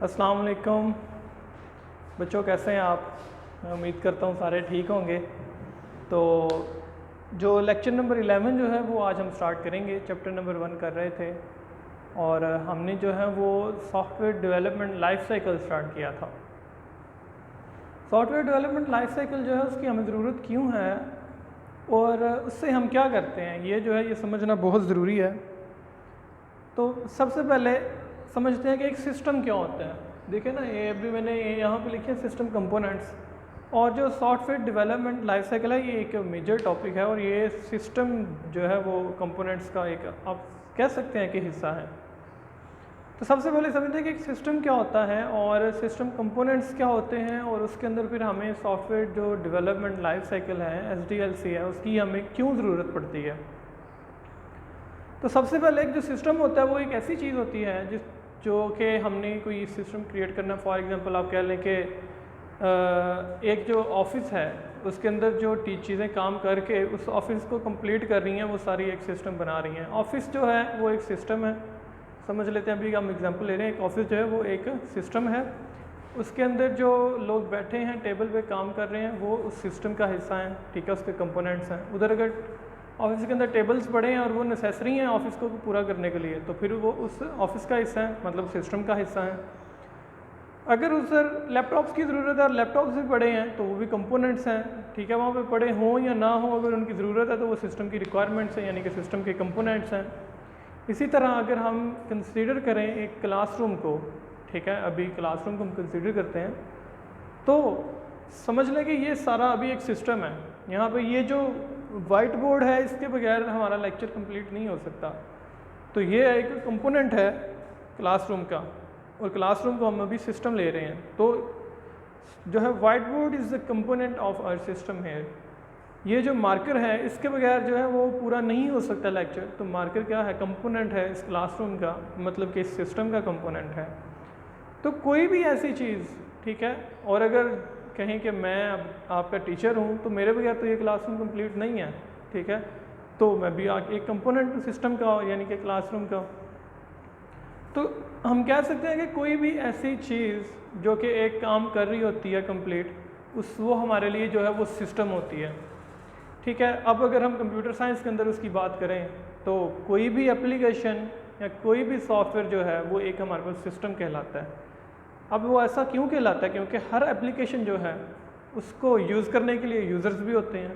अस्सलाम वालेकुम बच्चों, कैसे हैं आप? मैं उम्मीद करता हूँ सारे ठीक होंगे। तो जो लेक्चर नंबर 11 जो है वो आज हम स्टार्ट करेंगे। चैप्टर नंबर 1 कर रहे थे और हमने जो है वो software development life cycle start किया था। सॉफ्टवेयर डेवलपमेंट लाइफ साइकिल जो है उसकी हमें ज़रूरत क्यों है और उससे हम क्या करते हैं, ये जो है ये समझना बहुत ज़रूरी है। तो सबसे पहले समझते हैं कि एक सिस्टम क्या होता है। देखिए ना, ये अभी मैंने यहाँ पे लिखे हैं सिस्टम कंपोनेंट्स, और जो सॉफ्टवेयर डेवलपमेंट लाइफ साइकिल है ये एक मेजर टॉपिक है और ये सिस्टम जो है वो कंपोनेंट्स का एक आप कह सकते हैं कि हिस्सा है। तो सबसे पहले समझते हैं कि एक सिस्टम क्या होता है और सिस्टम कंपोनेंट्स क्या होते हैं, और उसके अंदर फिर हमें सॉफ्टवेयर जो डेवलपमेंट लाइफ साइकिल है SDLC है उसकी हमें क्यों ज़रूरत पड़ती है। तो सबसे पहले एक जो सिस्टम होता है वो एक ऐसी चीज़ होती है जो कि हमने कोई सिस्टम क्रिएट करना। फॉर एग्जांपल आप कह लें कि एक जो ऑफिस है उसके अंदर जो चीज़ें काम करके उस ऑफिस को कंप्लीट कर रही हैं वो सारी एक सिस्टम बना रही हैं। ऑफिस जो है वो एक सिस्टम है, समझ लेते हैं। अभी हम एग्जांपल ले रहे हैं, एक ऑफिस जो है वो एक सिस्टम है, उसके अंदर जो लोग बैठे हैं टेबल पे काम कर रहे हैं वो उस सिस्टम का हिस्सा हैं, ठीक है, उसके कंपोनेंट्स हैं। उधर अगर ऑफिस के अंदर टेबल्स पड़े हैं और वो नेसेसरी हैं ऑफिस को पूरा करने के लिए, तो फिर वो उस ऑफिस का हिस्सा है, मतलब सिस्टम का हिस्सा है। अगर उधर लैपटॉप्स की ज़रूरत है और लैपटॉप्स भी पड़े हैं तो वो भी कंपोनेंट्स हैं, ठीक है, वहाँ पे पड़े हों या ना हो, अगर उनकी ज़रूरत है तो वो सिस्टम की रिक्वायरमेंट्स हैं, यानी कि सिस्टम के कंपोनेंट्स हैं। इसी तरह अगर हम कंसीडर करें एक क्लासरूम को, ठीक है, अभी क्लासरूम को हम कंसीडर करते हैं तो समझ लें कि ये सारा अभी एक सिस्टम है। यहाँ पे ये जो वाइट बोर्ड है इसके बगैर हमारा लेक्चर कंप्लीट नहीं हो सकता। तो ये एक कंपोनेंट है क्लासरूम का और क्लासरूम को हम अभी सिस्टम ले रहे हैं। तो जो है white board is the component of our system है। ये जो मार्कर है इसके बगैर जो है वो पूरा नहीं हो सकता लेक्चर। तो मार्कर क्या है? कंपोनेंट है इस क्लासरूम का, मतलब कि इस सिस्टम का कंपोनेंट है। तो कोई भी ऐसी चीज़, ठीक है, और अगर कहें कि मैं अब आपका टीचर हूँ तो मेरे बगैर तो ये क्लासरूम कंप्लीट नहीं है, ठीक है, तो मैं भी एक कंपोनेंट सिस्टम का यानी कि क्लासरूम का। तो हम कह सकते हैं कि कोई भी ऐसी चीज़ जो कि एक काम कर रही होती है कंप्लीट, वो हमारे लिए जो है वो सिस्टम होती है, ठीक है। अब अगर हम कंप्यूटर साइंस के अंदर उसकी बात करें तो कोई भी एप्लीकेशन या कोई भी सॉफ्टवेयर जो है वो एक हमारे पास सिस्टम कहलाता है। अब वो ऐसा क्यों कहलाता है? क्योंकि हर एप्लीकेशन जो है उसको यूज़ करने के लिए यूज़र्स भी होते हैं,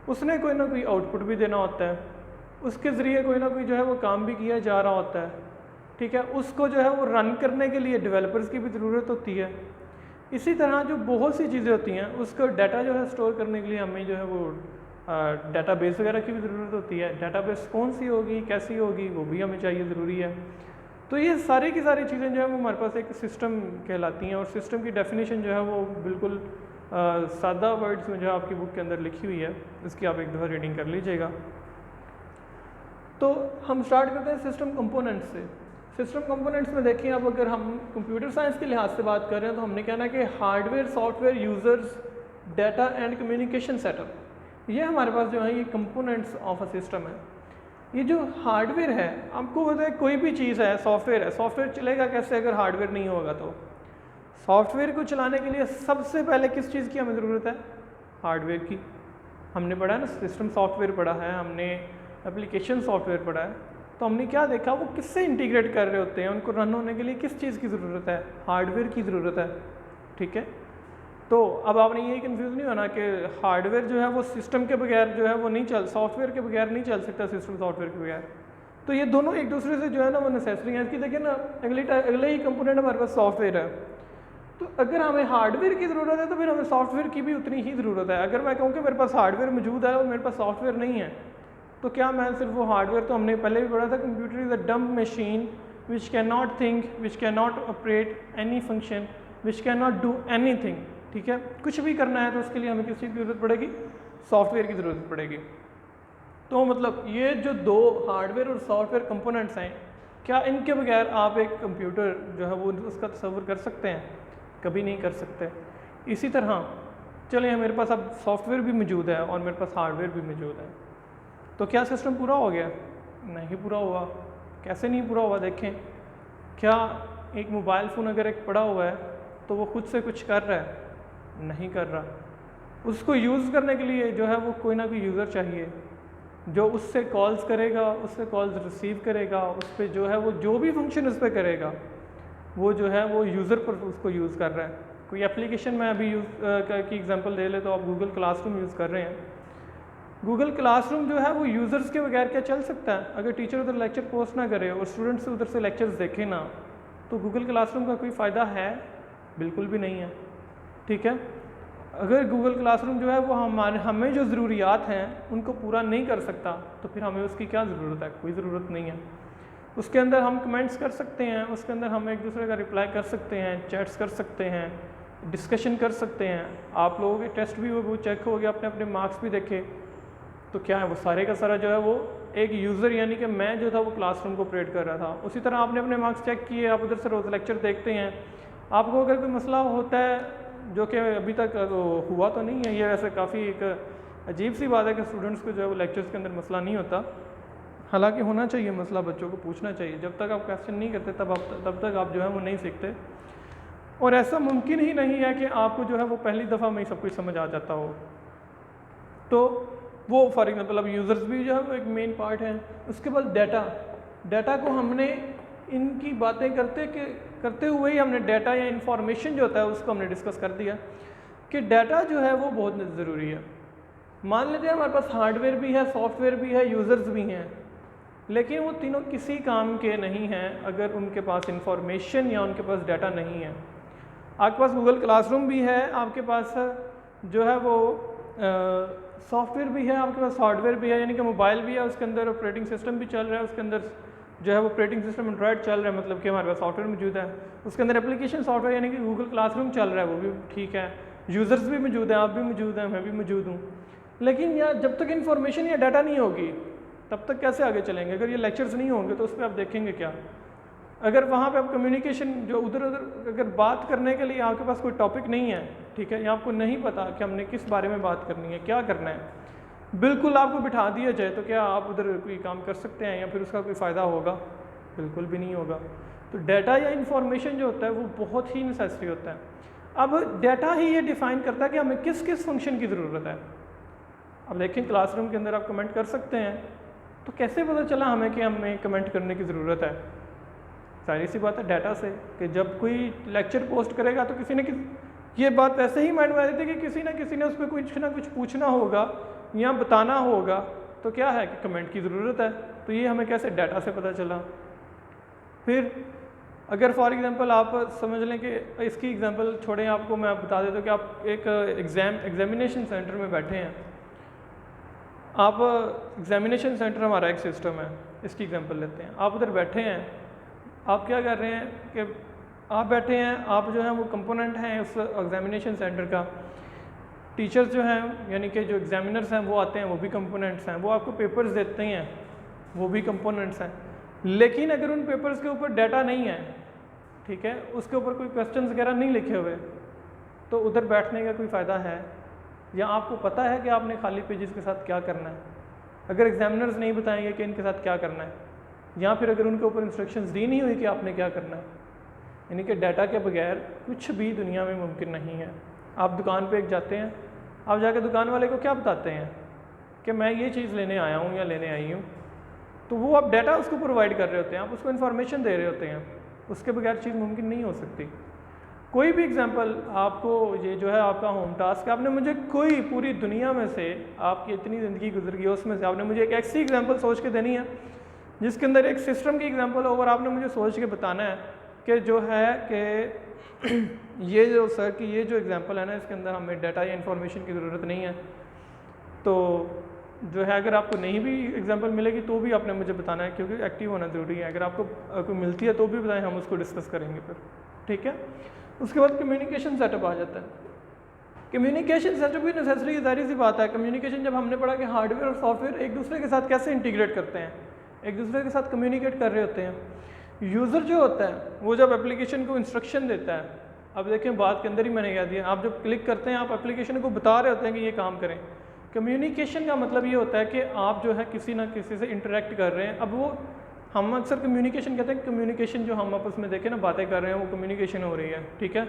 उसने कोई ना कोई आउटपुट भी देना होता है, उसके ज़रिए कोई ना कोई जो है वो काम भी किया जा रहा होता है, ठीक है। उसको जो है वो रन करने के लिए डेवलपर्स की भी ज़रूरत होती है। इसी तरह जो बहुत सी चीज़ें होती हैं उसको डाटा जो है स्टोर करने के लिए हमें जो है वो डाटाबेस वगैरह की भी ज़रूरत होती है। डाटाबेस कौन सी होगी, कैसी होगी, वो भी हमें चाहिए, ज़रूरी है। तो ये सारी की सारी चीज़ें जो है वो हमारे पास एक सिस्टम कहलाती हैं। और सिस्टम की डेफिनेशन जो है वो बिल्कुल सादा वर्ड्स में जो है आपकी बुक के अंदर लिखी हुई है, इसकी आप एक दफ़ा रीडिंग कर लीजिएगा। तो हम स्टार्ट करते हैं सिस्टम कंपोनेंट्स से। सिस्टम कंपोनेंट्स में देखिए, अब अगर हम कंप्यूटर साइंस के लिहाज से बात कर रहे हैं तो हमने कहना कि hardware, software, users, data and communication setup, ये हमारे पास जो है ये कंपोनेंट्स ऑफ अ सिस्टम है। ये जो हार्डवेयर है, आपको पता है कोई भी चीज़ है, सॉफ्टवेयर है, सॉफ्टवेयर चलेगा कैसे अगर हार्डवेयर नहीं होगा? तो सॉफ्टवेयर को चलाने के लिए सबसे पहले किस चीज़ की हमें ज़रूरत है? हार्डवेयर की। हमने पढ़ा है ना, सिस्टम सॉफ्टवेयर पढ़ा है, हमने एप्लीकेशन सॉफ्टवेयर पढ़ा है। तो हमने क्या देखा, वो किससे इंटीग्रेट कर रहे होते हैं, उनको रन होने के लिए किस चीज़ की ज़रूरत है? हार्डवेयर की ज़रूरत है, ठीक है। तो अब आपने ये कंफ्यूज नहीं होना कि हार्डवेयर जो है वो सिस्टम के बगैर जो है वो नहीं चल, सॉफ्टवेयर के बगैर नहीं चल सकता सिस्टम सॉफ्टवेयर के बगैर। तो ये दोनों एक दूसरे से जो है ना वो नेसेसरी है। इसकी देखिए ना, अगले ही कंपोनेंट हमारे पास सॉफ्टवेयर है। तो अगर हमें हार्डवेयर की ज़रूरत है तो फिर हमें सॉफ्टवेयर की भी उतनी ही ज़रूरत है। अगर मैं कहूँ कि मेरे पास हार्डवेयर मौजूद है और मेरे पास सॉफ्टवेयर नहीं है, तो क्या मैं सिर्फ वो हार्डवेयर, तो हमने पहले भी पढ़ा था, computer is a dumb machine which can not think, which can not operate any function, which can not do any thing, ठीक है। कुछ भी करना है तो उसके लिए हमें किस चीज़ की ज़रूरत पड़ेगी? सॉफ्टवेयर की ज़रूरत पड़ेगी। तो मतलब ये जो दो हार्डवेयर और सॉफ्टवेयर कंपोनेंट्स हैं, क्या इनके बगैर आप एक कंप्यूटर जो है वो उसका तस्वर कर सकते हैं? कभी नहीं कर सकते। इसी तरह चलिए मेरे पास अब सॉफ्टवेयर भी मौजूद है और मेरे पास हार्डवेयर भी मौजूद है, तो क्या सिस्टम पूरा हो गया? नहीं पूरा हुआ। कैसे नहीं पूरा हुआ? देखें, क्या एक मोबाइल फ़ोन अगर एक पड़ा हुआ है तो वो खुद से कुछ कर रहा है? नहीं कर रहा। उसको यूज़ करने के लिए जो है वो कोई ना कोई यूज़र चाहिए जो उससे कॉल्स करेगा, उससे कॉल्स रिसीव करेगा, उस पर जो है वो जो भी फंक्शन उस पर करेगा वो जो है वो यूज़र पर उसको यूज़ कर रहा है। कोई एप्लीकेशन मैं अभी यूज़ की एग्जांपल दे ले तो आप गूगल क्लासरूम यूज़ कर रहे हैं। गूगल क्लासरूम जो है वो यूज़र्स के बगैर क्या चल सकता है? अगर टीचर उधर लेक्चर पोस्ट ना करे और स्टूडेंट्स उधर से लेक्चर्स देखें ना, तो गूगल क्लासरूम का कोई फ़ायदा है? बिल्कुल भी नहीं है। ठीक है, अगर गूगल क्लासरूम जो है वो हमें जो ज़रूरियात हैं उनको पूरा नहीं कर सकता तो फिर हमें उसकी क्या ज़रूरत है? कोई ज़रूरत नहीं है। उसके अंदर हम कमेंट्स कर सकते हैं, उसके अंदर हम एक दूसरे का रिप्लाई कर सकते हैं, चैट्स कर सकते हैं, डिस्कशन कर सकते हैं। आप लोगों के टेस्ट भी वो चेक हो गया, अपने अपने मार्क्स भी देखे, तो क्या है वो सारे का सारा जो है वो एक यूज़र यानी कि मैं जो था वो क्लासरूम को ऑपरेट कर रहा था। उसी तरह आपने अपने मार्क्स चेक किए, आप उधर से रोज़ लेक्चर देखते हैं। आपको अगर कोई मसला होता है जो कि अभी तक हुआ तो नहीं है, ये वैसे काफ़ी एक अजीब सी बात है कि स्टूडेंट्स को जो है वो लेक्चर्स के अंदर मसला नहीं होता, हालांकि होना चाहिए मसला, बच्चों को पूछना चाहिए। जब तक आप क्वेश्चन नहीं करते तब तक आप जो है वो नहीं सीखते। और ऐसा मुमकिन ही नहीं है कि आपको जो है वो पहली दफ़ा में ही सब कुछ समझ आ जाता हो। तो वो फॉर एग्जांपल अब यूज़र्स भी जो है वो एक मेन पार्ट है। उसके बाद डाटा को हमने इनकी बातें करते हुए ही हमने डाटा या इंफॉर्मेशन जो होता है उसको हमने डिस्कस कर दिया कि डाटा जो है वो बहुत ज़रूरी है। मान लेते हैं हमारे पास हार्डवेयर भी है, सॉफ्टवेयर भी है, यूज़र्स भी हैं, लेकिन वो तीनों किसी काम के नहीं हैं अगर उनके पास इंफॉर्मेशन या उनके पास डाटा नहीं है। आपके पास गूगल क्लासरूम भी है, आपके पास जो है वो सॉफ्टवेयर भी है, आपके पास हार्डवेयर भी है, यानी कि मोबाइल भी है, उसके अंदर ऑपरेटिंग सिस्टम भी चल रहा है, उसके अंदर जो है वो ऑपरेटिंग सिस्टम एंड्रॉयड चल रहा है, मतलब कि हमारे पास सॉफ्टवेयर मौजूद है, उसके अंदर एप्लीकेशन सॉफ्टवेयर यानी कि गूगल क्लासरूम चल रहा है, वो भी ठीक है, यूज़र्स भी मौजूद हैं, आप भी मौजूद हैं, मैं भी मौजूद हूँ। लेकिन यार जब तक इन्फॉर्मेशन या डाटा नहीं होगी तब तक कैसे आगे चलेंगे? अगर ये लेक्चर्स नहीं होंगे तो उस पर आप देखेंगे क्या? अगर वहाँ पे आप कम्युनिकेशन जो उधर अगर बात करने के लिए आपके पास कोई टॉपिक नहीं है, ठीक है, या आपको नहीं पता कि हमने किस बारे में बात करनी है, क्या करना है, बिल्कुल आपको बिठा दिया जाए तो क्या आप उधर कोई काम कर सकते हैं या फिर उसका कोई फ़ायदा होगा? बिल्कुल भी नहीं होगा। तो डाटा या इंफॉर्मेशन जो होता है वो बहुत ही नेसेसरी होता है। अब डाटा ही ये डिफ़ाइन करता है कि हमें किस किस फंक्शन की ज़रूरत है। अब देखें क्लासरूम के अंदर आप कमेंट कर सकते हैं, तो कैसे पता चला हमें कि हमें कमेंट करने की ज़रूरत है? सारी सी बात है डाटा से, कि जब कोई लेक्चर पोस्ट करेगा तो किसी न ये बात वैसे ही माइंड में आ रही थी कि किसी ने उस पर कुछ ना कुछ पूछना होगा या बताना होगा, तो क्या है कि कमेंट की ज़रूरत है। तो ये हमें कैसे डाटा से पता चला? फिर अगर फॉर एग्जांपल आप समझ लें कि इसकी एग्जांपल छोड़ें, आपको मैं बता देता हूँ कि आप एक एग्जामिनेशन सेंटर में बैठे हैं। आप एग्जामिनेशन सेंटर हमारा एक सिस्टम है, इसकी एग्जांपल लेते हैं। आप उधर बैठे हैं, आप क्या कर रहे हैं कि आप बैठे हैं, आप जो है वो कंपोनेंट हैं उस एग्जामिनेशन सेंटर का। टीचर्स जो हैं यानी कि जो एग्जामिनर्स हैं वो आते हैं, वो भी कंपोनेंट्स हैं, वो आपको पेपर्स देते हैं, वो भी कंपोनेंट्स हैं। लेकिन अगर उन पेपर्स के ऊपर डाटा नहीं है, ठीक है, उसके ऊपर कोई क्वेश्चंस वगैरह नहीं लिखे हुए, तो उधर बैठने का कोई फ़ायदा है? या आपको पता है कि आपने खाली पेजेस के साथ क्या करना है? अगर एग्जामिनर्स नहीं बताएंगे कि इनके साथ क्या करना है, या फिर अगर उनके ऊपर इंस्ट्रक्शंस दी नहीं हुई कि आपने क्या करना है, यानी कि डाटा के बगैर कुछ भी दुनिया में मुमकिन नहीं है। आप दुकान पे एक जाते हैं, आप जाकर दुकान वाले को क्या बताते हैं कि मैं ये चीज़ लेने आया हूँ या लेने आई हूँ, तो वो आप डाटा उसको प्रोवाइड कर रहे होते हैं, आप उसको इन्फॉर्मेशन दे रहे होते हैं। उसके बगैर चीज़ मुमकिन नहीं हो सकती। कोई भी एग्जांपल आपको, ये जो है आपका होम टास्क, आपने मुझे कोई पूरी दुनिया में से आपकी इतनी ज़िंदगी गुजर गई उसमें से आपने मुझे एक ऐसी एग्जांपल सोच के देनी है जिसके अंदर एक सिस्टम की एग्जांपल हो, और आपने मुझे सोच के बताना है कि जो है कि ये जो सर की ये जो एग्जांपल है ना, इसके अंदर हमें डाटा या इन्फॉर्मेशन की ज़रूरत नहीं है। तो जो है अगर आपको नहीं भी एग्जांपल मिलेगी तो भी आपने मुझे बताना है, क्योंकि एक्टिव होना ज़रूरी है। अगर आपको कोई मिलती है तो भी बताएं, हम उसको डिस्कस करेंगे फिर, ठीक है। उसके बाद कम्युनिकेशन सेटअप आ जाता है। कम्युनिकेशन सेटअप भी नेसेसरी, ज़ाहिर सी बात है। कम्युनिकेशन जब हमने पढ़ा कि हार्डवेयर और सॉफ्टवेयर एक दूसरे के साथ कैसे इंटीग्रेट करते हैं, एक दूसरे के साथ कम्युनिकेट कर रहे होते हैं। यूज़र जो होता है वो जब एप्लीकेशन को इंस्ट्रक्शन देता है, अब देखें बात के अंदर ही मैंने कह दिया, आप जब क्लिक करते हैं आप एप्लीकेशन को बता रहे होते हैं कि ये काम करें। कम्युनिकेशन का मतलब ये होता है कि आप जो है किसी ना किसी से इंटरेक्ट कर रहे हैं। अब वो हम अक्सर कम्युनिकेशन कहते हैं, कम्युनिकेशन जो हम आपस में देखें ना बातें कर रहे हैं वो कम्युनिकेशन हो रही है, ठीक है,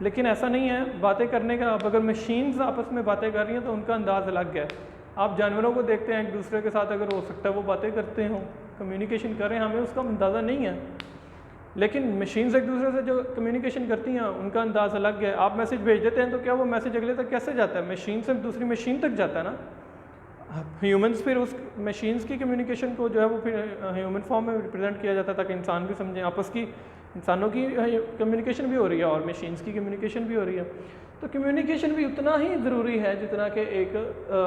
लेकिन ऐसा नहीं है। बातें करने का, अब अगर मशीन्स आपस में बातें कर रही हैं तो उनका अंदाज़ अलग है। आप जानवरों को देखते हैं एक दूसरे के साथ, अगर हो सकता है वो बातें करते हों, कम्युनिकेशन कर रहे हैं, हमें उसका अंदाज़ा नहीं है। लेकिन मशीन्स एक दूसरे से जो कम्युनिकेशन करती हैं उनका अंदाज़ अलग है। आप मैसेज भेज देते हैं तो क्या वो मैसेज अगले तक कैसे जाता है? मशीन से दूसरी मशीन तक जाता है ना। ह्यूमंस फिर उस मशीन्स की कम्युनिकेशन को जो है वो फिर ह्यूमन फॉर्म में रिप्रेजेंट किया जाता है ताकि इंसान भी समझें। आपस की इंसानों की कम्युनिकेशन भी हो रही है और मशीन्स की कम्युनिकेशन भी हो रही है। तो कम्युनिकेशन भी उतना ही ज़रूरी है जितना कि एक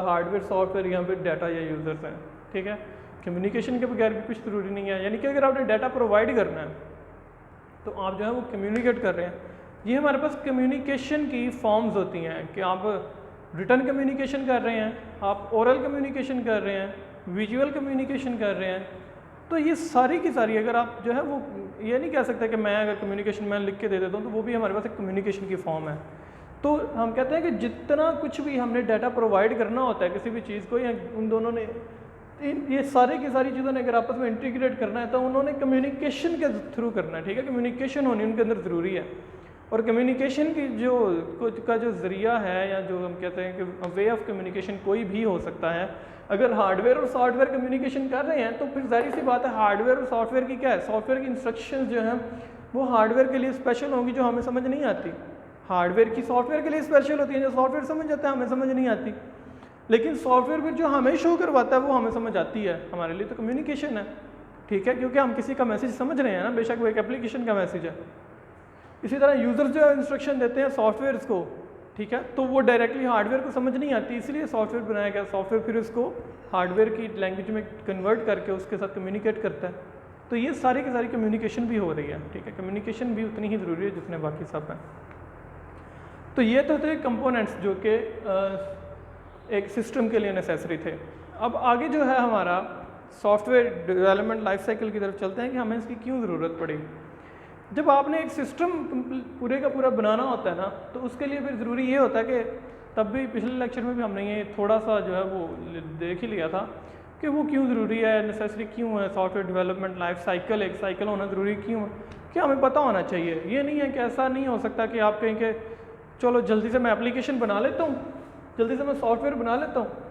हार्डवेयर सॉफ्टवेयर या फिर डाटा या यूज़र्स हैं, ठीक है। कम्युनिकेशन के बगैर भी कुछ ज़रूरी नहीं है। यानी कि अगर आपने डाटा प्रोवाइड करना है तो आप जो है वो कम्युनिकेट कर रहे हैं। ये हमारे पास कम्युनिकेशन की फॉर्म्स होती हैं कि आप रिटर्न कम्युनिकेशन कर रहे हैं, आप ओरल कम्युनिकेशन कर रहे हैं, विजुअल कम्युनिकेशन कर रहे हैं। तो ये सारी की सारी अगर आप जो है वो ये नहीं कह सकते कि मैं अगर कम्युनिकेशन मैं लिख के दे देता हूँ तो वो भी हमारे पास एक कम्युनिकेशन की फॉर्म है। तो हम कहते हैं कि जितना कुछ भी हमने डाटा प्रोवाइड करना होता है किसी भी चीज़ को, या उन दोनों ने ये सारे की सारी चीज़ों ने अगर आपस में इंटीग्रेट करना है तो उन्होंने कम्युनिकेशन के थ्रू करना है, ठीक है। कम्युनिकेशन होनी उनके अंदर ज़रूरी है। और कम्युनिकेशन की जो ज़रिया है या जो हम कहते हैं कि वे ऑफ कम्युनिकेशन कोई भी हो सकता है। अगर हार्डवेयर और सॉफ्टवेयर कम्युनिकेशन कर रहे हैं तो फिर जाहिर सी बात है हार्डवेयर और सॉफ्टवेयर की क्या है, सॉफ्टवेयर की इंस्ट्रक्शंस जो हैं वो हार्डवेयर के लिए स्पेशल होंगी जो हमें समझ नहीं आती। हार्डवेयर की सॉफ्टवेयर के लिए स्पेशल होती है, जो सॉफ्टवेयर समझ जाता है हमें समझ नहीं आती। लेकिन सॉफ्टवेयर फिर जो हमें शो करवाता है वो हमें समझ आती है। हमारे लिए तो कम्युनिकेशन है, ठीक है, क्योंकि हम किसी का मैसेज समझ रहे हैं ना, बेशक वो एक एप्लीकेशन का मैसेज है। इसी तरह यूज़र्स जो इंस्ट्रक्शन देते हैं सॉफ्टवेयर को, ठीक है, तो वो डायरेक्टली हार्डवेयर को समझ नहीं आती, इसलिए सॉफ्टवेयर बनाया गया। सॉफ्टवेयर फिर उसको हार्डवेयर की लैंग्वेज में कन्वर्ट करके उसके साथ कम्युनिकेट करता है। तो ये सारी की सारी कम्युनिकेशन भी हो रही है, ठीक है। कम्युनिकेशन भी उतनी ही ज़रूरी है जितने बाकी सब हैं। तो ये तो थे कंपोनेंट्स जो कि एक सिस्टम के लिए नेसेसरी थे। अब आगे जो है हमारा सॉफ्टवेयर डेवलपमेंट लाइफ साइकिल की तरफ चलते हैं कि हमें इसकी क्यों ज़रूरत पड़ी। जब आपने एक सिस्टम पूरे का पूरा बनाना होता है ना तो उसके लिए फिर ज़रूरी ये होता है कि तब भी पिछले लेक्चर में भी हमने ये थोड़ा सा जो है वो देख ही लिया था कि वो क्यों ज़रूरी है, नेसेसरी क्यों है। सॉफ्टवेयर डेवलपमेंट लाइफ साइकिल, एक साइकिल होना ज़रूरी क्यों है, क्या हमें पता होना चाहिए। ये नहीं है कि ऐसा नहीं हो सकता कि आप कहें कि चलो जल्दी से मैं एप्लीकेशन बना लेता हूँ, जल्दी से मैं सॉफ्टवेयर बना लेता हूँ,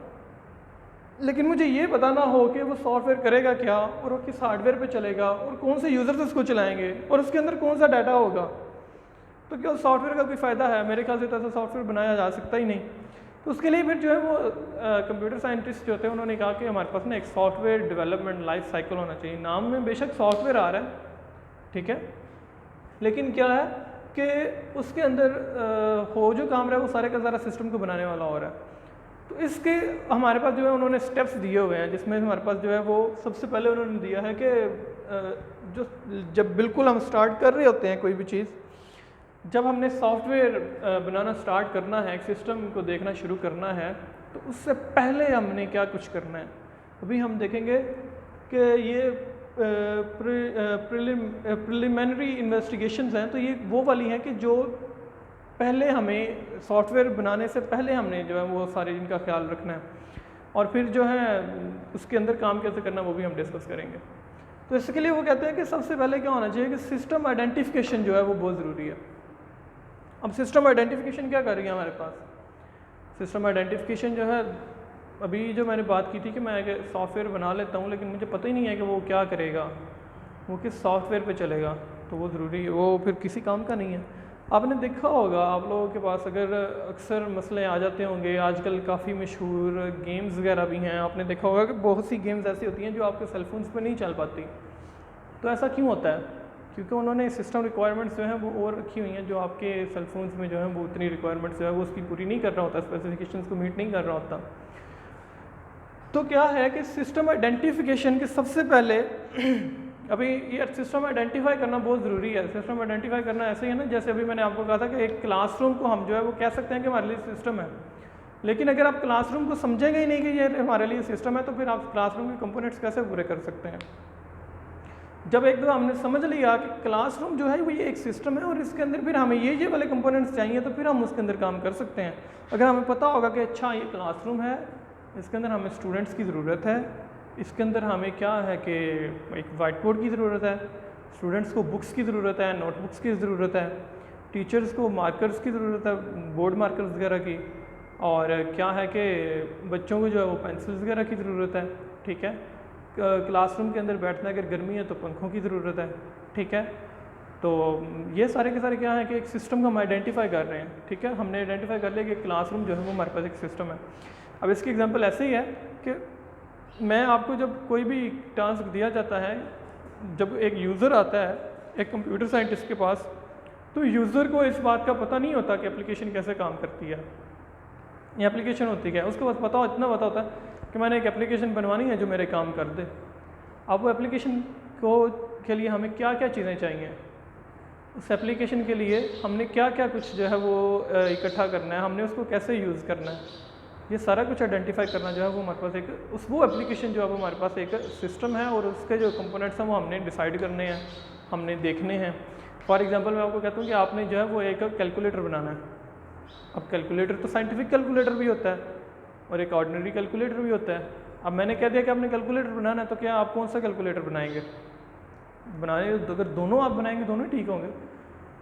लेकिन मुझे ये पता ना हो कि वो सॉफ्टवेयर करेगा क्या और वो किस हार्डवेयर पे चलेगा और कौन से यूज़र्स उसको चलाएंगे और उसके अंदर कौन सा डाटा होगा, तो क्या उस सॉफ्टवेयर का कोई फ़ायदा है? मेरे ख्याल से तो ऐसा सॉफ्टवेयर बनाया जा सकता ही नहीं। तो उसके लिए फिर जो है वो कंप्यूटर साइंटिस्ट जो होते हैं उन्होंने कहा कि हमारे पास ना एक सॉफ्टवेयर डेवलपमेंट लाइफ साइकिल होना चाहिए। नाम में बेशक सॉफ्टवेयर आ रहा है, ठीक है, लेकिन क्या है कि उसके अंदर हो जो काम रहा है वो सारे का सारा सिस्टम को बनाने वाला हो रहा है। तो इसके हमारे पास जो है उन्होंने स्टेप्स दिए हुए हैं, जिसमें हमारे पास जो है वो सबसे पहले उन्होंने दिया है कि जो जब बिल्कुल हम स्टार्ट कर रहे होते हैं कोई भी चीज़, जब हमने सॉफ्टवेयर बनाना स्टार्ट करना है, एक सिस्टम को देखना शुरू करना है, तो उससे पहले हमने क्या कुछ करना है। अभी हम देखेंगे कि ये प्रिलिमिनरी इन्वेस्टिगेशंस हैं, तो ये वो वाली हैं कि जो पहले हमें सॉफ्टवेयर बनाने से पहले हमने जो है वो सारे इनका ख्याल रखना है, और फिर जो है उसके अंदर काम कैसे करना वो भी हम डिस्कस करेंगे। तो इसके लिए वो कहते हैं कि सबसे पहले क्या होना चाहिए कि सिस्टम आइडेंटिफिकेशन जो है वो बहुत ज़रूरी है। अब सिस्टम आइडेंटिफिकेशन क्या कर रही है हमारे पास? सिस्टम आइडेंटिफिकेशन जो है, अभी जो मैंने बात की थी कि मैं सॉफ्टवेयर बना लेता हूँ लेकिन मुझे पता ही नहीं है कि वो क्या करेगा, वो किस सॉफ्टवेयर पे चलेगा, तो वो ज़रूरी है, वो फिर किसी काम का नहीं है। आपने देखा होगा, आप लोगों के पास अगर अक्सर मसले आ जाते होंगे, आजकल काफ़ी मशहूर गेम्स वगैरह भी हैं, आपने देखा होगा कि बहुत सी गेम्स ऐसी होती हैं जो आपके सेलफोन्स पे नहीं चल पाती। तो ऐसा क्यों होता है? क्योंकि उन्होंने सिस्टम रिक्वायरमेंट्स जो हैं वो और रखी हुई हैं, जो आपके सेलफोन्स में जो है वो उतनी रिक्वायरमेंट्स जो है वो उसकी पूरी नहीं कर रहा होता, स्पेसिफिकेशंस को मीट नहीं कर रहा होता। तो क्या है कि सिस्टम आइडेंटिफिकेशन के सबसे पहले अभी ये सिस्टम आइडेंटिफाई करना बहुत ज़रूरी है। सिस्टम आइडेंटिफाई करना ऐसे ही है ना, जैसे अभी मैंने आपको कहा था कि एक क्लासरूम को हम जो है वो कह सकते हैं कि हमारे लिए सिस्टम है, लेकिन अगर आप क्लासरूम को समझेंगे ही नहीं कि ये हमारे लिए सिस्टम है तो फिर आप क्लासरूम के कंपोनेंट्स कैसे पूरे कर सकते हैं। जब एक दो हमने समझ लिया कि क्लासरूम जो है वो ये एक सिस्टम है और इसके अंदर फिर हमें ये वाले कंपोनेंट्स चाहिए, तो फिर हम उसके अंदर काम कर सकते हैं। अगर हमें पता होगा कि अच्छा ये क्लासरूम है, इसके अंदर हमें स्टूडेंट्स की ज़रूरत है, इसके अंदर हमें क्या है कि एक वाइट बोर्ड की ज़रूरत है, स्टूडेंट्स को बुक्स की ज़रूरत है, नोटबुक्स की ज़रूरत है, टीचर्स को मार्कर्स की ज़रूरत है, बोर्ड मार्कर्स वगैरह की, और क्या है कि बच्चों को जो है वो पेंसिल्स वगैरह की ज़रूरत है। ठीक है, क्लासरूम के अंदर बैठना अगर गर्मी है तो पंखों की ज़रूरत है। ठीक है, तो ये सारे के सारे क्या है कि एक सिस्टम को हम आइडेंटिफाई कर रहे हैं। ठीक है, हमने आइडेंटिफाई कर लिया कि क्लासरूम जो है वो हमारे पास एक सिस्टम है। अब इसकी एग्जांपल ऐसे ही है कि मैं आपको जब कोई भी टास्क दिया जाता है, जब एक यूज़र आता है एक कंप्यूटर साइंटिस्ट के पास, तो यूज़र को इस बात का पता नहीं होता कि एप्लीकेशन कैसे काम करती है या एप्लीकेशन होती क्या है। उसको बस इतना पता होता है कि मैंने एक एप्लीकेशन बनवानी है जो मेरे काम कर दे। अब वो एप्लीकेशन के लिए हमें क्या क्या चीज़ें चाहिए, उस एप्लीकेशन के लिए हमने क्या क्या कुछ जो है वो इकट्ठा करना है, हमने उसको कैसे यूज़ करना है, ये सारा कुछ आइडेंटिफाई करना जो है वो हमारे पास वो एप्लीकेशन जो है वो हमारे पास एक सिस्टम है, और उसके जो कंपोनेंट्स हैं वो हमने डिसाइड करने हैं, हमने देखने हैं। फॉर एग्जांपल मैं आपको कहता हूँ कि आपने जो है वो एक कैलकुलेटर बनाना है। अब कैलकुलेटर तो साइंटिफिक कैलकुलेटर भी होता है और एक ऑर्डिनरी कैलकुलेटर भी होता है। अब मैंने कह दिया कि आपने कैलकुलेटर बनाना है, तो क्या आप कौन सा कैलकुलेटर बनाएंगे? अगर दोनों आप बनाएंगे दोनों ठीक होंगे,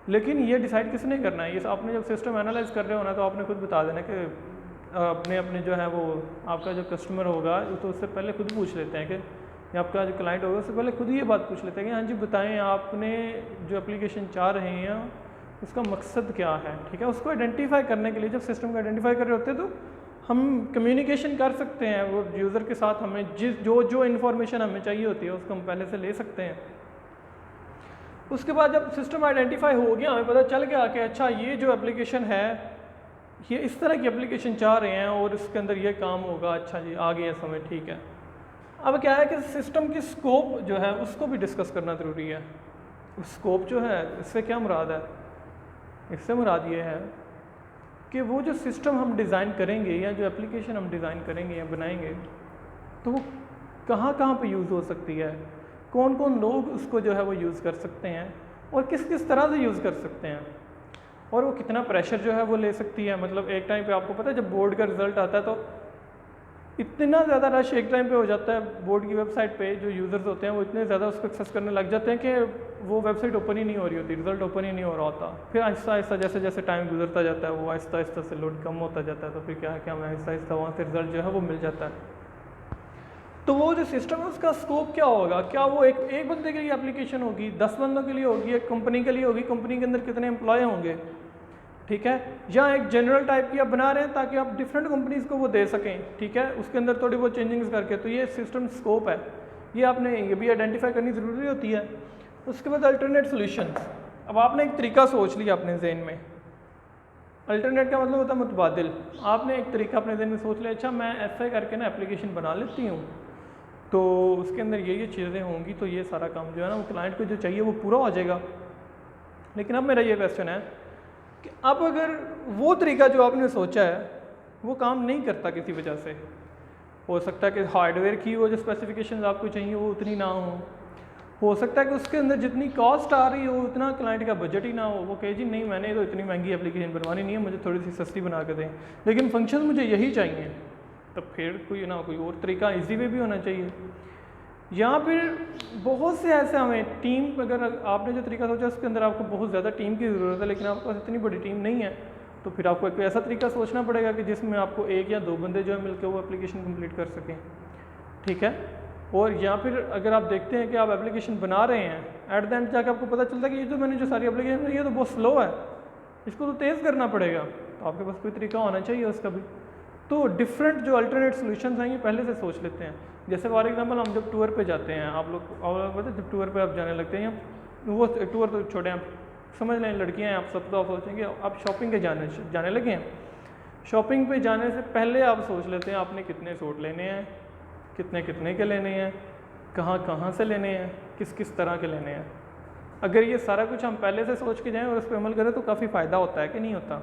लेकिन ये डिसाइड किसने करना है? ये आपने जब सिस्टम एनालाइज कर रहे हो ना, तो आपने खुद बता देना कि अपने जो है वो आपका जो कस्टमर होगा तो उससे पहले खुद पूछ लेते हैं कि आपका जो क्लाइंट होगा उससे पहले खुद ये बात पूछ लेते हैं कि हाँ जी बताएं आपने जो एप्लीकेशन चाह रहे हैं उसका मकसद क्या है। ठीक है, उसको आइडेंटिफाई करने के लिए जब सिस्टम को आइडेंटिफाई कर रहे होते हैं तो हम कम्युनिकेशन कर सकते हैं वो यूज़र के साथ। हमें जो इन्फॉर्मेशन हमें चाहिए होती है उसको हम पहले से ले सकते हैं। उसके बाद जब सिस्टम आइडेंटिफाई हो गया, हमें पता चल गया कि अच्छा ये जो एप्लीकेशन है ये इस तरह की एप्लीकेशन चाह रहे हैं और इसके अंदर ये काम होगा, अच्छा जी आ गया समझ, ठीक है। अब क्या है कि सिस्टम की स्कोप जो है उसको भी डिस्कस करना ज़रूरी है। स्कोप जो है इससे क्या मुराद है? इससे मुराद ये है कि वो जो सिस्टम हम डिज़ाइन करेंगे या जो एप्लीकेशन हम डिज़ाइन करेंगे या बनाएंगे तो वो कहाँ कहाँ पे यूज़ हो सकती है, कौन कौन लोग उसको जो है वो यूज़ कर सकते हैं और किस किस तरह से यूज़ कर सकते हैं, और वो कितना प्रेशर जो है वो ले सकती है। मतलब एक टाइम पे आपको पता है जब बोर्ड का रिज़ल्ट आता है तो इतना ज़्यादा रश एक टाइम पे हो जाता है बोर्ड की वेबसाइट पे, जो यूज़र्स होते हैं वो इतने ज़्यादा उसको एक्सेस करने लग जाते हैं कि वो वेबसाइट ओपन ही नहीं हो रही होती, रिज़ल्ट ओपन ही नहीं हो रहा होता। फिर आहिस्ता आहिस्ता जैसे जैसे टाइम गुजरता जाता है वो आहिस्ता आहिस्ता से लोड कम होता जाता है, तो फिर क्या है कि हमें आहिस्ता आहिस्ता वहाँ से रिज़ल्ट जो है वो मिल जाता है। तो वो जो सिस्टम है उसका स्कोप क्या होगा? क्या वो एक बंदे के लिए एप्लीकेशन होगी, 10 बंदों के लिए होगी, एक कंपनी के लिए होगी, कंपनी के अंदर कितने एम्प्लॉय होंगे, ठीक है, या एक जनरल टाइप की आप बना रहे हैं ताकि आप डिफरेंट कंपनीज़ को वो दे सकें, ठीक है, उसके अंदर थोड़ी बहुत चेंजिंग्स करके। तो ये सिस्टम स्कोप है, ये आपने ये भी आइडेंटिफाई करनी ज़रूरी होती है। उसके बाद अल्टरनेट सोल्यूशंस। अब आपने एक तरीका सोच लिया अपने जहन में, अल्टरनेट का मतलब होता है मुतबादिल। आपने एक तरीका अपने जहन में सोच लिया, अच्छा मैं ऐसा करके ना एप्लीकेशन बना लेती हूँ तो उसके अंदर ये चीज़ें होंगी तो ये सारा काम जो है ना वो क्लाइंट को जो चाहिए वो पूरा हो जाएगा। लेकिन अब मेरा ये क्वेश्चन है कि अब अगर वो तरीका जो आपने सोचा है वो काम नहीं करता किसी वजह से, हो सकता है कि हार्डवेयर की वो जो स्पेसिफिकेशंस आपको चाहिए वो उतनी ना हो सकता है कि उसके अंदर जितनी कॉस्ट आ रही हो उतना क्लाइंट का बजट ही ना हो, वो कहे जी नहीं मैंने तो इतनी महंगी एप्लीकेशन बनवानी नहीं है, मुझे थोड़ी सी सस्ती बना के दें, लेकिन फंक्शन मुझे यही चाहिए। तो फिर कोई और तरीका इजी वे भी होना चाहिए। या फिर बहुत से ऐसे हमें टीम, अगर आपने जो तरीका सोचा उसके अंदर आपको बहुत ज़्यादा टीम की ज़रूरत है लेकिन आपके पास इतनी बड़ी टीम नहीं है, तो फिर आपको एक ऐसा तरीका सोचना पड़ेगा कि जिसमें आपको 1 या 2 बंदे जो है मिलकर वो एप्लीकेशन कंप्लीट कर सकें, ठीक है। और या फिर अगर आप देखते हैं कि आप एप्लीकेशन बना रहे हैं, एट द एंड जाकर आपको पता चलता है कि ये जो मैंने जो सारी एप्लीकेशन ये तो बहुत स्लो है, इसको तो तेज़ करना पड़ेगा, तो आपके पास कोई तरीका होना चाहिए उसका भी। तो डिफरेंट जो अल्टरनेट सॉल्यूशंस हैं ये पहले से सोच लेते हैं। जैसे फॉर एग्जांपल हम जब टूर पे जाते हैं, आप लोग पता है जब टूर पे आप जाने लगते हैं, वो टूर तो छोड़े, आप समझ लें लड़कियां हैं, आप सब तो आप सोचेंगे आप शॉपिंग के जाने लगे हैं। शॉपिंग पे जाने से पहले आप सोच लेते हैं आपने कितने सूट लेने हैं, कितने के लेने हैं, कहाँ से लेने हैं, किस किस तरह के लेने हैं। अगर ये सारा कुछ हम पहले से सोच के जाएँ और उस पर अमल करें तो काफ़ी फ़ायदा होता है कि नहीं होता?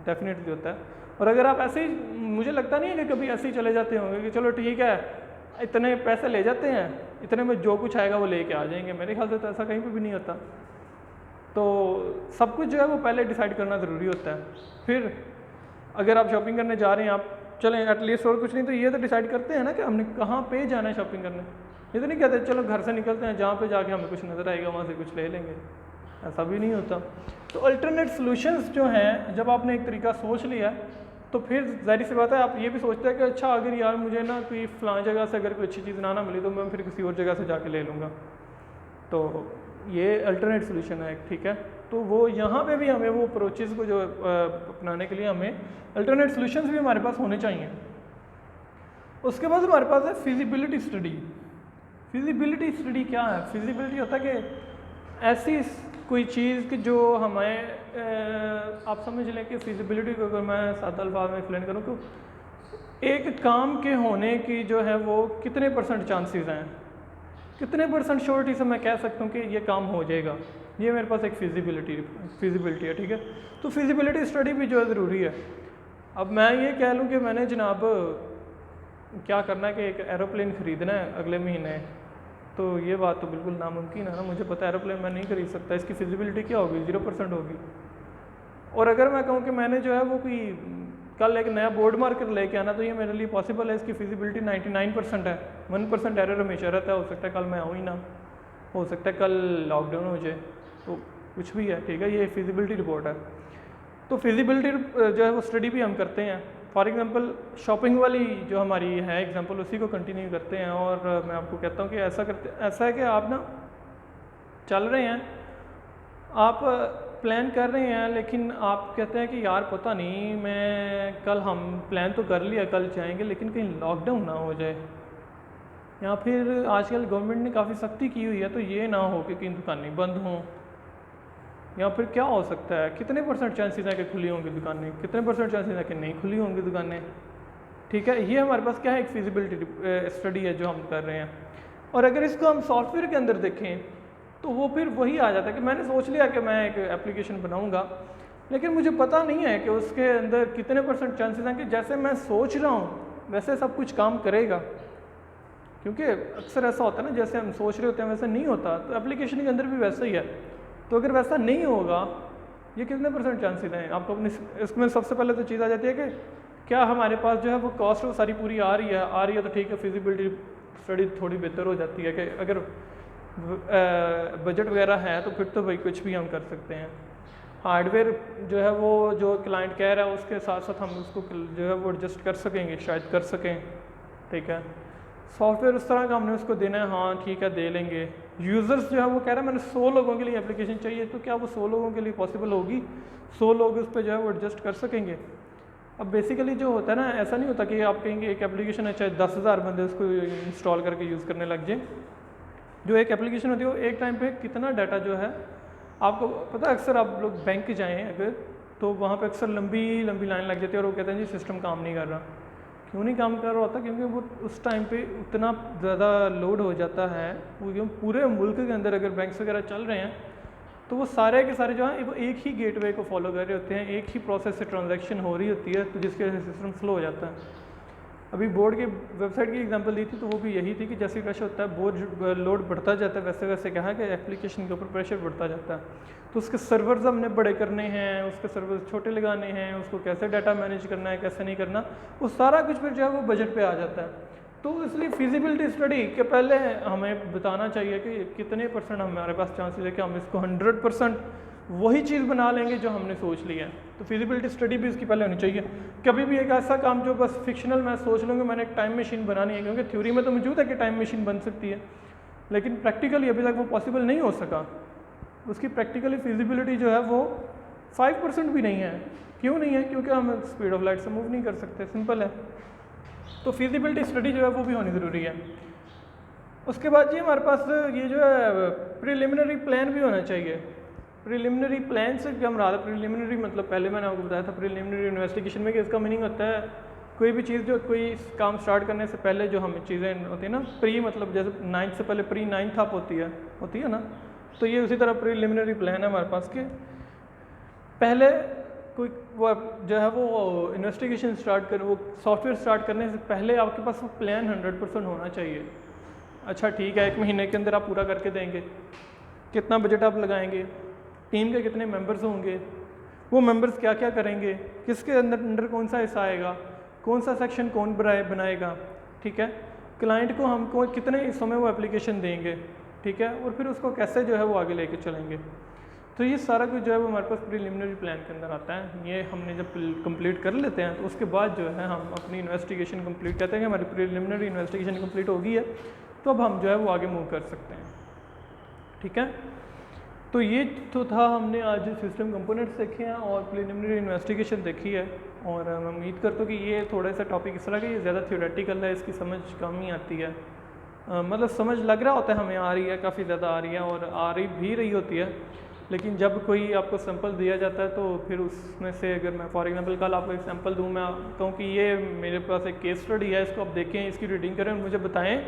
डेफिनेटली होता है। और अगर आप ऐसे ही, मुझे लगता नहीं है कि कभी ऐसे ही चले जाते होंगे कि चलो ठीक है इतने पैसे ले जाते हैं, इतने में जो कुछ आएगा वो लेके आ जाएंगे, मेरे ख्याल से तो ऐसा कहीं पे भी नहीं होता। तो सब कुछ जो है वो पहले डिसाइड करना ज़रूरी होता है। फिर अगर आप शॉपिंग करने जा रहे हैं, आप चलें एटलीस्ट और कुछ नहीं तो ये तो डिसाइड करते हैं ना कि हमने कहाँ पे जाना है शॉपिंग करने। ये तो नहीं कहते चलो घर से निकलते हैं जहाँ पे जाके हमें कुछ नज़र आएगा वहाँ से कुछ ले लेंगे, ऐसा भी नहीं होता। तो अल्टरनेट सॉल्यूशंस जो हैं, जब आपने एक तरीका सोच लिया तो फिर जाहिर सी बात है आप ये भी सोचते हैं कि अच्छा अगर यार मुझे ना कोई फ़लाँ जगह से अगर कोई अच्छी चीज़ ना मिली तो मैं फिर किसी और जगह से जाके ले लूँगा। तो ये अल्टरनेट सॉल्यूशन है, ठीक है। तो वो यहाँ पे भी हमें वो अप्रोचेज़ को जो अपनाने के लिए हमें अल्टरनेट सॉल्यूशंस भी हमारे पास होने चाहिए। उसके बाद हमारे पास है फिजिबिलिटी स्टडी। फिजिबिलिटी स्टडी क्या है? फिजिबिलिटी होता है कि ऐसी कोई चीज़ कि जो हमें आप समझ लें कि फिजिबिलिटी को अगर मैं सादा अल्फाज में एक्सप्लेन करूँ तो एक काम के होने की जो है वो कितने % चांसेस हैं, कितने % श्योरिटी से मैं कह सकता हूँ कि ये काम हो जाएगा। ये मेरे पास एक फिजिबिलिटी है, ठीक है। तो फिजिबिलिटी स्टडी भी जो है ज़रूरी है। अब मैं ये कह लूँ कि मैंने जनाब क्या करना है कि एक एरोप्लेन ख़रीदना है अगले महीने, तो ये बात तो बिल्कुल नामुमकिन है ना। मुझे पता है एरोप्लेन मैं नहीं खरीद सकता, इसकी फिजिबिलिटी क्या होगी? 0% होगी। और अगर मैं कहूँ कि मैंने जो है वो कोई कल एक नया बोर्ड मार्कर लेके आना, तो ये मेरे लिए पॉसिबल है, इसकी फिजिबिलिटी 99% है। 1% एरर हमेशा रहता है, हो सकता है कल मैं आऊँ ही ना, हो सकता है कल लॉकडाउन हो जाए, तो कुछ भी है, ठीक है। ये फिजिबिलिटी रिपोर्ट है। तो फिजिबिलिटी जो है वो स्टडी भी हम करते हैं। फॉर एग्जांपल शॉपिंग वाली जो हमारी है एग्जांपल, उसी को कंटिन्यू करते हैं। और मैं आपको कहता हूँ कि ऐसा है कि आप ना चल रहे हैं, आप प्लान कर रहे हैं, लेकिन आप कहते हैं कि यार पता नहीं मैं कल, हम प्लान तो कर लिया कल जाएंगे, लेकिन कहीं लॉकडाउन ना हो जाए, या फिर आजकल गवर्नमेंट ने काफ़ी सख्ती की हुई है तो ये ना हो कि कहीं दुकानें बंद हों, या फिर क्या हो सकता है, कितने % चांसेस हैं कि खुली होंगी दुकानें, कितने % चांसेस हैं कि नहीं खुली होंगी दुकानें, ठीक है। ये हमारे पास क्या है, एक फिजिबिलिटी स्टडी है जो हम कर रहे हैं। और अगर इसको हम सॉफ्टवेयर के अंदर देखें तो वो फिर वही आ जाता है कि मैंने सोच लिया कि मैं एक एप्लीकेशन बनाऊंगा, लेकिन मुझे पता नहीं है कि उसके अंदर कितने % चांसेस हैं कि जैसे मैं सोच रहा हूँ वैसे सब कुछ काम करेगा। क्योंकि अक्सर ऐसा होता है ना, जैसे हम सोच रहे होते हैं वैसे नहीं होता, तो एप्लीकेशन के अंदर भी वैसा ही है। तो अगर वैसा नहीं होगा, ये कितने % चांसेस हैं आपको अपनी, इसमें सबसे पहले तो चीज़ आ जाती है कि क्या हमारे पास जो है वो कॉस्ट वो सारी पूरी आ रही है तो ठीक है, फिजिबिलिटी स्टडी थोड़ी बेहतर हो जाती है कि अगर बजट वगैरह है तो फिर तो भाई कुछ भी हम कर सकते हैं। हार्डवेयर जो है वो जो क्लाइंट कह रहा है उसके साथ साथ हम उसको जो है वो एडजस्ट कर सकेंगे, शायद कर सकें, ठीक है। सॉफ्टवेयर उस तरह का हमने उसको देना है, हाँ ठीक है दे लेंगे। यूज़र्स जो है वो कह रहा है मैंने 100 लोगों के लिए एप्लीकेशन चाहिए, तो क्या वो 100 लोगों के लिए पॉसिबल होगी? 100 लोग उस पर जो है वो एडजस्ट कर सकेंगे? अब बेसिकली जो होता है ना, ऐसा नहीं होता कि आप कहेंगे एक एप्लीकेशन है चाहे 10,000 बंदे उसको इंस्टॉल करके यूज़ करने लग जाए। जो एक एप्लीकेशन होती है वो एक टाइम पे कितना डाटा जो है, आपको पता है अक्सर आप लोग बैंक जाएँ अगर, तो वहाँ पे अक्सर लंबी लंबी लाइन लग जाती है और वो कहते हैं जी सिस्टम काम नहीं कर रहा। क्यों नहीं काम कर रहा होता? क्योंकि वो उस टाइम पे उतना ज़्यादा लोड हो जाता है, वो क्यों पूरे मुल्क के अंदर अगर बैंक्स वगैरह चल रहे हैं तो वो सारे के सारे जो हैं वो एक ही गेटवे को फॉलो कर रहे होते हैं, एक ही प्रोसेस से ट्रांजैक्शन हो रही होती है, तो जिसके वजह से सिस्टम स्लो हो जाता है। अभी बोर्ड की वेबसाइट की एग्जांपल दी थी तो वो भी यही थी कि जैसे क्रश होता है, बोर्ड लोड बढ़ता जाता है, वैसे वैसे क्या है कि एप्लीकेशन के ऊपर प्रेशर बढ़ता जाता है। तो उसके सर्वर्स हमने बड़े करने हैं, उसके सर्वर्स छोटे लगाने हैं, उसको कैसे डाटा मैनेज करना है कैसे नहीं करना, वो सारा कुछ फिर जो है वो बजट पे आ जाता है। तो इसलिए फिजिबिलिटी स्टडी के पहले हमें बताना चाहिए कि कितने % हमारे पास चांसेस है कि हम इसको 100% वही चीज़ बना लेंगे जो हमने सोच लिया है। तो फिजिबिलिटी स्टडी भी इसकी पहले होनी चाहिए। कभी भी एक ऐसा काम जो बस फिक्शनल मैं सोच लूँगा मैंने एक टाइम मशीन बनानी है, क्योंकि थ्योरी में तो मौजूद है कि टाइम मशीन बन सकती है, लेकिन प्रैक्टिकली अभी तक वो पॉसिबल नहीं हो सका। उसकी प्रैक्टिकली फिजिबिलिटी जो है वो 5% भी नहीं है। क्यों नहीं है? क्योंकि हम स्पीड ऑफ लाइट से मूव नहीं कर सकते, सिंपल है। तो फिजिबिलिटी स्टडी जो है वो भी होनी ज़रूरी है। उसके बाद जी हमारे पास ये जो है प्रिलिमिनरी प्लान भी होना चाहिए। प्रिलिमिनरी प्लान से क्या मराद है? प्रिलिमिनरी मतलब पहले मैंने आपको बताया था प्रिलिमिनरी इन्वेस्टिगेशन में कि इसका मीनिंग होता है कोई भी चीज़ जो कोई काम स्टार्ट करने से पहले जो हमें चीज़ें होती है ना, प्री मतलब जैसे 9th से पहले प्री 9th अप होती है ना, तो ये उसी तरह प्रिलिमिनरी प्लान है हमारे पास के पहले कोई वो जो है वो इन्वेस्टिगेशन स्टार्ट कर, वो सॉफ्टवेयर स्टार्ट करने से पहले आपके पास वो प्लान 100% होना चाहिए। अच्छा ठीक है, 1 महीने के अंदर आप पूरा करके देंगे, कितना बजट आप लगाएंगे, टीम के कितने मेंबर्स होंगे, वो मेंबर्स क्या क्या करेंगे, किसके अंदर कौन सा हिस्सा आएगा, कौन सा सेक्शन कौन बनाएगा, ठीक है, क्लाइंट को हम कितने हिस्सों में वो एप्लीकेशन देंगे, ठीक है, और फिर उसको कैसे जो है वो आगे लेके चलेंगे। तो ये सारा कुछ जो है वो हमारे पास प्रीलिमिनरी प्लान के अंदर आता है। ये हमने जब कंप्लीट कर लेते हैं तो उसके बाद जो है हम अपनी इन्वेस्टिगेशन कंप्लीट करते हैं कि हमारी प्रीलिमिनरी इन्वेस्टिगेशन कंप्लीट हो गई है, तो अब हम जो है वो आगे मूव कर सकते हैं, ठीक है। तो ये तो था, हमने आज सिस्टम कंपोनेंट्स देखे हैं और प्रीलिमिनरी इन्वेस्टिगेशन देखी है। और मैं उम्मीद करता हूँ कि ये थोड़ा सा टॉपिक इस तरह का, ये ज़्यादा थ्योरेटिकल है, इसकी समझ कम ही आती है। मतलब समझ लग रहा होता है हमें आ रही है, काफ़ी ज़्यादा आ रही है और आ रही भी रही होती है, लेकिन जब कोई आपको सैंपल दिया जाता है तो फिर उसमें से अगर मैं फॉर एग्जांपल कल आपको एक सैंपल दूँ, मैं कहूँ कि ये मेरे पास एक केस स्टडी है, इसको आप देखें, इसकी रीडिंग करें और मुझे बताएं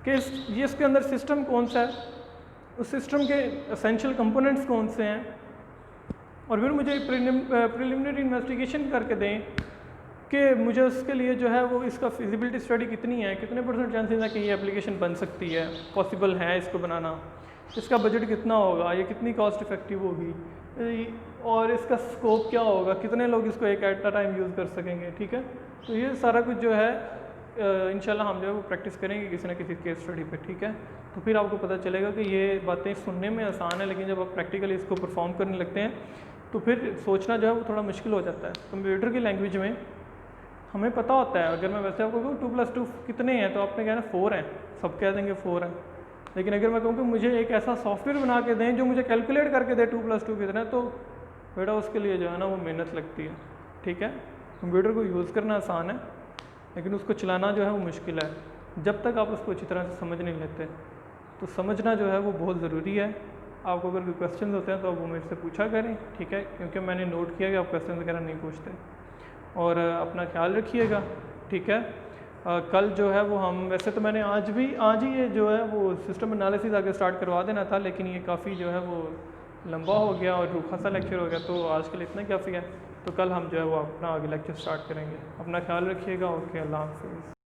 कि ये इसके अंदर सिस्टम कौन सा है, उस सिस्टम के एसेंशियल कंपोनेंट्स कौन से हैं, और फिर मुझे प्रीलिमिनरी इन्वेस्टिगेशन करके दें कि मुझे उसके लिए जो है वो इसका फिजिबिलिटी स्टडी कितनी है, कितने % चांसेस है कि ये एप्लीकेशन बन सकती है, पॉसिबल है इसको बनाना, इसका बजट कितना होगा, ये कितनी कॉस्ट इफेक्टिव होगी, और इसका स्कोप क्या होगा, कितने लोग इसको एक एट अ टाइम यूज़ कर सकेंगे, ठीक है। तो ये सारा कुछ जो है इंशाल्लाह हम जो है वो प्रैक्टिस करेंगे किसी न किसी केस स्टडी पे, ठीक है। तो फिर आपको पता चलेगा कि ये बातें सुनने में आसान है, लेकिन जब आप प्रैक्टिकली इसको परफॉर्म करने लगते हैं तो फिर सोचना जो है वो थोड़ा मुश्किल हो जाता है। कंप्यूटर की लैंग्वेज में हमें पता होता है, अगर मैं वैसे आपको कहूँ 2+2 कितने हैं तो आपने कहना 4 हैं, सब कह देंगे 4 हैं। लेकिन अगर मैं कहूँ कि मुझे एक ऐसा सॉफ्टवेयर बना के दें जो मुझे कैलकुलेट करके दे 2+2 कितना है, तो बेटा उसके लिए जो है ना वो मेहनत लगती है, ठीक है। कंप्यूटर को यूज़ करना आसान है, लेकिन उसको चलाना जो है वो मुश्किल है, जब तक आप उसको अच्छी तरह से समझ नहीं लेते। तो समझना जो है वो बहुत ज़रूरी है। आपको अगर कोई क्वेश्चन होते हैं तो आप वो मेरे से पूछा करें, ठीक है, क्योंकि मैंने नोट किया कि आप क्वेश्चन वगैरह नहीं पूछते। और अपना ख्याल रखिएगा, ठीक है। कल जो है वो हम, वैसे तो मैंने आज ही ये जो है वो सिस्टम एनालिसिस आगे स्टार्ट करवा देना था, लेकिन ये काफ़ी जो है वो लंबा हो गया और रूखा सा लेक्चर हो गया, तो आज के लिए इतना काफ़ी है। तो कल हम जो है वो अपना आगे लेक्चर स्टार्ट करेंगे। अपना ख्याल रखिएगा। ओके, अल्लाह हाफ़िज़।